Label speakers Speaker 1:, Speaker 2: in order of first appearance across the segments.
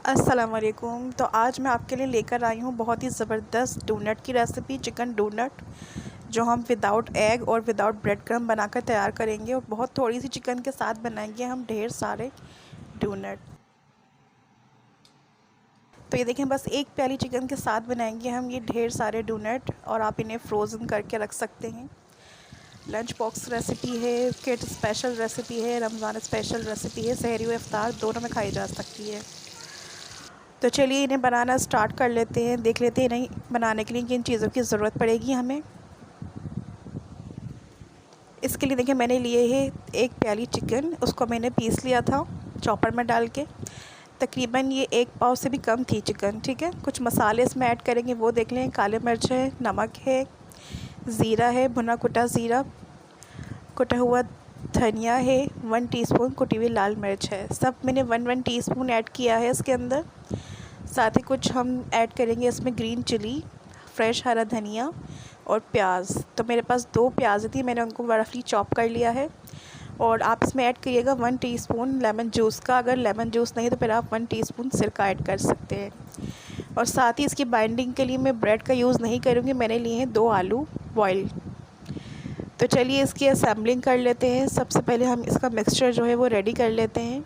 Speaker 1: अस्सलाम वालेकुम। तो आज मैं आपके लिए लेकर आई हूँ बहुत ही ज़बरदस्त डोनट की रेसिपी, चिकन डोनट, जो हम विदाउट एग और विदाउट ब्रेड क्रम्ब बनाकर तैयार करेंगे और बहुत थोड़ी सी चिकन के साथ बनाएंगे हम ढेर सारे डोनट। तो ये देखें, बस एक प्याली चिकन के साथ बनाएंगे हम ये ढेर सारे डोनट और आप इन्हें फ्रोज़न करके रख सकते हैं। लंच बॉक्स रेसिपी है, किड स्पेशल रेसिपी है, रमज़ान स्पेशल रेसिपी है, सहरी व इफ्तार दोनों में खाई जा सकती है। तो चलिए इन्हें बनाना स्टार्ट कर लेते हैं। देख लेते हैं इन्हें बनाने के लिए किन चीज़ों की ज़रूरत पड़ेगी हमें। इसके लिए देखिए, मैंने लिए है एक प्याली चिकन, उसको मैंने पीस लिया था चॉपर में डाल के। तकरीबन ये 1 पाव से भी कम थी चिकन, ठीक है। कुछ मसाले इसमें ऐड करेंगे, वो देख लें। काले मिर्च है, नमक है, ज़ीरा है, भुना कुटा ज़ीरा, कुटा हुआ धनिया है, 1 टीस्पून कुटी हुई लाल मिर्च है। सब मैंने 1-1 टीस्पून ऐड किया है इसके अंदर। साथ ही कुछ हम ऐड करेंगे इसमें ग्रीन चिली, फ्रेश हरा धनिया और प्याज। तो मेरे पास 2 प्याज थी, मैंने उनको रफली चॉप कर लिया है। और आप इसमें ऐड करिएगा 1 टीस्पून लेमन जूस का। अगर लेमन जूस नहीं तो फिर आप 1 टीस्पून सिरका ऐड कर सकते हैं। और साथ ही इसकी बाइंडिंग के लिए मैं ब्रेड का यूज़ नहीं करूँगी, मैंने लिए हैं 2 आलू बॉयल। तो चलिए इसकी असेंबलिंग कर लेते हैं। सबसे पहले हम इसका मिक्सचर जो है वो रेडी कर लेते हैं।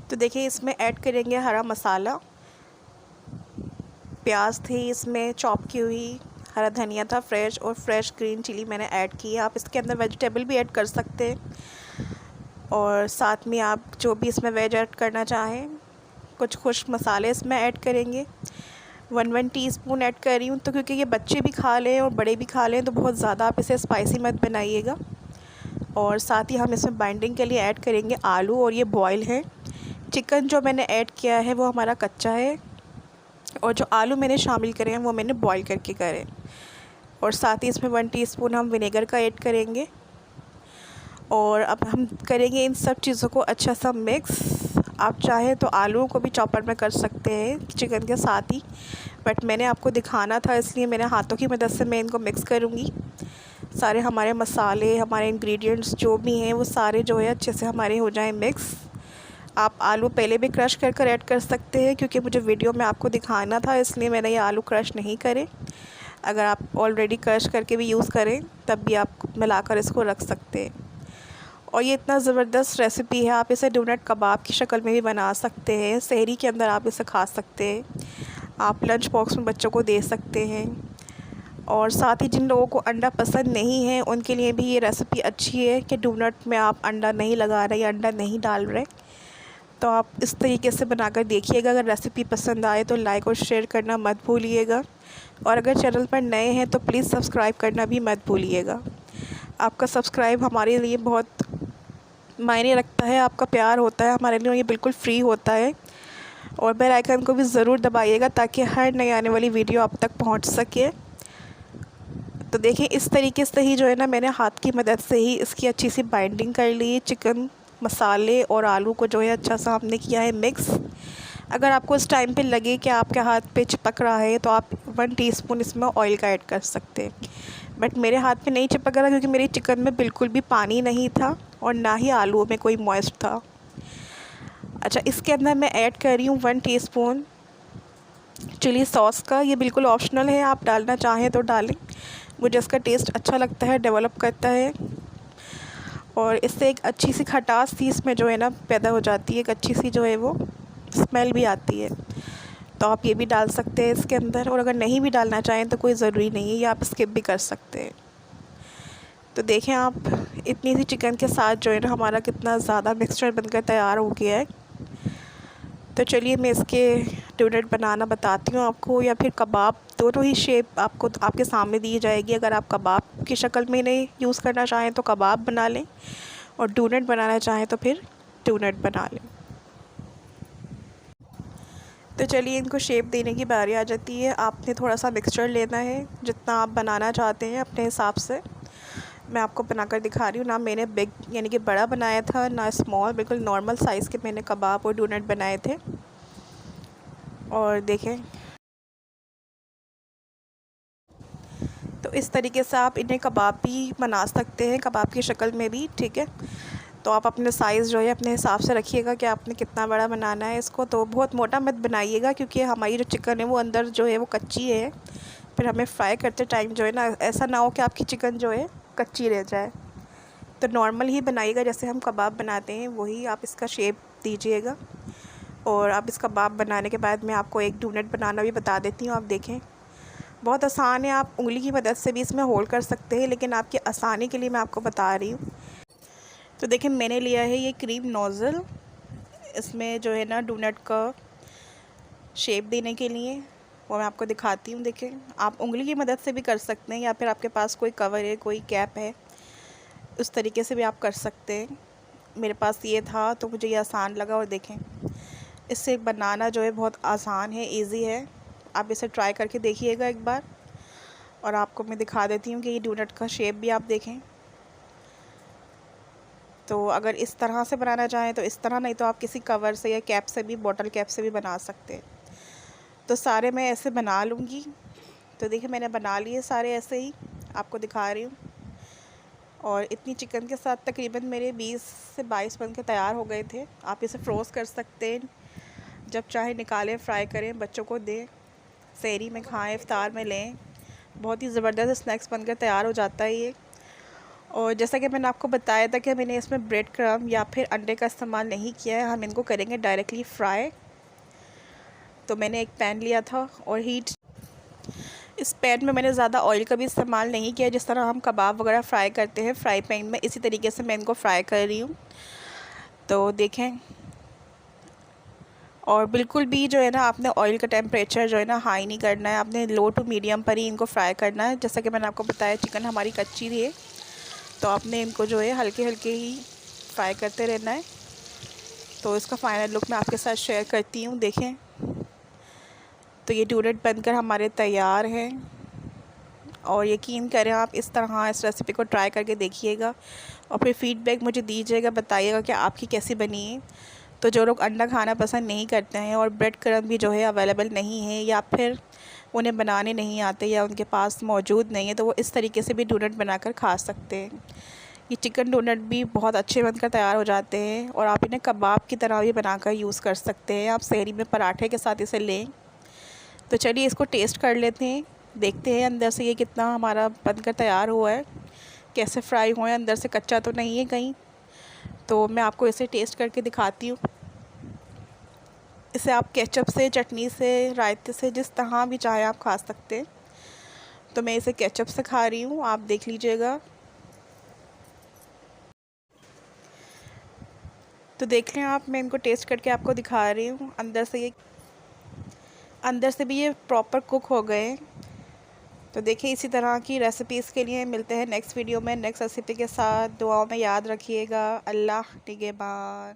Speaker 1: तो देखिए, इसमें ऐड करेंगे हरा मसाला, प्याज थी इसमें चॉप की हुई, हरा धनिया था फ्रेश, और फ्रेश ग्रीन चिली मैंने ऐड की है। आप इसके अंदर वेजिटेबल भी ऐड कर सकते हैं और साथ में आप जो भी इसमें वेज ऐड करना चाहें। कुछ खुश्क मसाले इसमें ऐड करेंगे, 1-1 टीस्पून ऐड कर रही हूँ। तो क्योंकि ये बच्चे भी खा लें और बड़े भी खा लें तो बहुत ज़्यादा आप इसे स्पाइसी मत बनाइएगा। और साथ ही हम इसमें बाइंडिंग के लिए ऐड करेंगे आलू, और ये बॉयल है। चिकन जो मैंने ऐड किया है वो हमारा कच्चा है, और जो आलू मैंने शामिल करे हैं वो मैंने बॉईल करके करे। और साथ ही इसमें 1 टीस्पून हम विनेगर का ऐड करेंगे। और अब हम करेंगे इन सब चीज़ों को अच्छा सा मिक्स। आप चाहें तो आलूओं को भी चॉपर में कर सकते हैं चिकन के साथ ही, बट मैंने आपको दिखाना था इसलिए मेरे हाथों की मदद से मैं इनको मिक्स करूँगी। सारे हमारे मसाले, हमारे इंग्रेडिएंट्स जो भी हैं वो सारे जो है अच्छे से हमारे हो जाएं मिक्स। आप आलू पहले भी क्रश कर ऐड कर सकते हैं, क्योंकि मुझे वीडियो में आपको दिखाना था इसलिए मैंने ये आलू क्रश नहीं करे। अगर आप ऑलरेडी क्रश करके भी यूज़ करें तब भी आप मिलाकर इसको रख सकते हैं। और ये इतना ज़बरदस्त रेसिपी है, आप इसे डोनट कबाब की शक्ल में भी बना सकते हैं। सहरी के अंदर आप इसे खा सकते हैं, आप लंच बॉक्स में बच्चों को दे सकते हैं। और साथ ही जिन लोगों को अंडा पसंद नहीं है उनके लिए भी ये रेसिपी अच्छी है कि डोनट में आप अंडा नहीं लगा रहे या अंडा नहीं डाल रहे। तो आप इस तरीके से बनाकर देखिएगा। अगर रेसिपी पसंद आए तो लाइक और शेयर करना मत भूलिएगा, और अगर चैनल पर नए हैं तो प्लीज़ सब्सक्राइब करना भी मत भूलिएगा। आपका सब्सक्राइब हमारे लिए बहुत मायने रखता है, आपका प्यार होता है हमारे लिए, ये बिल्कुल फ्री होता है। और बेल आइकन को भी ज़रूर दबाइएगा ताकि हर नई आने वाली वीडियो आप तक पहुंच सके। तो देखिए, इस तरीके से ही जो है ना, मैंने हाथ की मदद से ही इसकी अच्छी सी बाइंडिंग कर ली। चिकन, मसाले और आलू को जो है अच्छा सा हमने किया है मिक्स। अगर आपको इस टाइम पे लगे कि आपके हाथ पे चिपक रहा है तो आप 1 टीस्पून इसमें ऑयल का ऐड कर सकते हैं, बट मेरे हाथ पे नहीं चिपक रहा क्योंकि मेरी चिकन में बिल्कुल भी पानी नहीं था और ना ही आलूओं में कोई मॉइस्ट था। अच्छा, इसके अंदर मैं ऐड कर रही हूँ 1 टीस्पून चिली सॉस का। ये बिल्कुल ऑप्शनल है, आप डालना चाहें तो डालें, मुझे इसका टेस्ट अच्छा लगता है, डेवलप करता है। और इससे एक अच्छी सी खटास सी इसमें जो है ना पैदा हो जाती है, एक अच्छी सी जो है वो स्मेल भी आती है। तो आप ये भी डाल सकते हैं इसके अंदर, और अगर नहीं भी डालना चाहें तो कोई ज़रूरी नहीं है, ये आप स्किप भी कर सकते हैं। तो देखें आप, इतनी सी चिकन के साथ जो है ना हमारा कितना ज़्यादा मिक्सचर बनकर तैयार हो गया है। तो चलिए मैं इसके डोनट बनाना बताती हूँ आपको, या फिर कबाब, दोनों ही शेप आपको आपके सामने दी जाएगी। अगर आप कबाब की शक्ल में इन्हें यूज़ करना चाहें तो कबाब बना लें, और डोनट बनाना चाहें तो फिर डोनट बना लें। तो चलिए, इनको शेप देने की बारी आ जाती है। आपने थोड़ा सा मिक्सचर लेना है, जितना आप बनाना चाहते हैं अपने हिसाब से। मैं आपको बनाकर दिखा रही हूँ। ना मैंने बिग यानी कि बड़ा बनाया था, ना स्मॉल, बिल्कुल नॉर्मल साइज़ के मैंने कबाब और डोनट बनाए थे। और देखें, तो इस तरीके से आप इन्हें कबाब भी बना सकते हैं, कबाब की शक्ल में भी, ठीक है। तो आप अपने साइज़ जो है अपने हिसाब से रखिएगा कि आपने कितना बड़ा बनाना है इसको। तो बहुत मोटा मत बनाइएगा, क्योंकि हमारी जो चिकन है वो अंदर जो है वो कच्ची है। फिर हमें फ्राई करते टाइम जो है ना, ऐसा ना हो कि आपकी चिकन जो है कच्ची रह जाए। तो नॉर्मल ही बनाइएगा, जैसे हम कबाब बनाते हैं वही आप इसका शेप दीजिएगा। और आप इस कबाब बनाने के बाद मैं आपको एक डोनट बनाना भी बता देती हूँ। आप देखें, बहुत आसान है, आप उंगली की मदद से भी इसमें होल कर सकते हैं, लेकिन आपकी आसानी के लिए मैं आपको बता रही हूँ। तो देखिए, मैंने लिया है ये क्रीम नोज़ल, इसमें जो है ना डोनट का शेप देने के लिए, वो मैं आपको दिखाती हूँ। देखें, आप उंगली की मदद से भी कर सकते हैं, या फिर आपके पास कोई कवर है, कोई कैप है, उस तरीके से भी आप कर सकते हैं। मेरे पास ये था तो मुझे ये आसान लगा। और देखें, इससे बनाना जो है बहुत आसान है, इजी है। आप इसे ट्राई करके देखिएगा एक बार। और आपको मैं दिखा देती हूँ कि ये डोनट का शेप भी आप देखें। तो अगर इस तरह से बनाना चाहें तो इस तरह, नहीं तो आप किसी कवर से या कैप से भी, बॉटल कैप से भी बना सकते हैं। तो सारे मैं ऐसे बना लूँगी। तो देखिए, मैंने बना लिए सारे ऐसे ही, आपको दिखा रही हूँ। और इतनी चिकन के साथ तकरीबन मेरे 20 से 22 बन के तैयार हो गए थे। आप इसे फ्रोज़ कर सकते हैं, जब चाहे निकालें, फ्राई करें, बच्चों को दें, सहरी में खाएं, इफ्तार में लें। बहुत ही ज़बरदस्त स्नैक्स बनकर तैयार हो जाता है ये। और जैसा कि मैंने आपको बताया था कि मैंने इसमें ब्रेड क्रम्ब या फिर अंडे का इस्तेमाल नहीं किया है, हम इनको करेंगे डायरेक्टली फ्राई। तो मैंने एक पैन लिया था और हीट, इस पैन में मैंने ज़्यादा ऑयल का भी इस्तेमाल नहीं किया। जिस तरह हम कबाब वगैरह फ्राई करते हैं फ्राई पैन में, इसी तरीके से मैं इनको फ्राई कर रही हूँ। तो देखें, और बिल्कुल भी जो है ना, आपने ऑयल का टेम्परेचर जो है ना हाई नहीं करना है, आपने लो टू मीडियम पर ही इनको फ्राई करना है। जैसा कि मैंने आपको बताया, चिकन हमारी कच्ची थी, तो आपने इनको जो है हल्के हल्के ही फ्राई करते रहना है। तो इसका फ़ाइनल लुक मैं आपके साथ शेयर करती हूँ। देखें, तो ये डोनट बनकर हमारे तैयार हैं। और यकीन करें, आप इस तरह इस रेसिपी को ट्राई करके देखिएगा और फिर फ़ीडबैक मुझे दीजिएगा, बताइएगा कि आपकी कैसी बनी है। तो जो लोग अंडा खाना पसंद नहीं करते हैं और ब्रेड क्रम्ब भी जो है अवेलेबल नहीं है, या फिर उन्हें बनाने नहीं आते या उनके पास मौजूद नहीं है, तो वो इस तरीके से भी डोनट बनाकर खा सकते हैं। ये चिकन डोनट भी बहुत अच्छे बनकर तैयार हो जाते हैं। और आप इन्हें कबाब की तरह भी बनाकर यूज़ कर सकते हैं। आप सहरी में पराठे के साथ इसे लें। तो चलिए इसको टेस्ट कर लेते हैं, देखते हैं अंदर से ये कितना हमारा बनकर तैयार हुआ है, कैसे फ्राई हुए हैं, अंदर से कच्चा तो नहीं है कहीं। तो मैं आपको इसे टेस्ट करके दिखाती हूँ। इसे आप केचप से, चटनी से, रायते से, जिस तरह भी चाहे आप खा सकते हैं। तो मैं इसे केचप से खा रही हूँ, आप देख लीजिएगा। तो देख लें आप, मैं इनको टेस्ट करके आपको दिखा रही हूँ। अंदर से भी ये प्रॉपर कुक हो गए। तो देखिए, इसी तरह की रेसिपीज़ के लिए मिलते हैं नेक्स्ट वीडियो में नेक्स्ट रेसिपी के साथ। दुआओं में याद रखिएगा। अल्लाह निगहबान।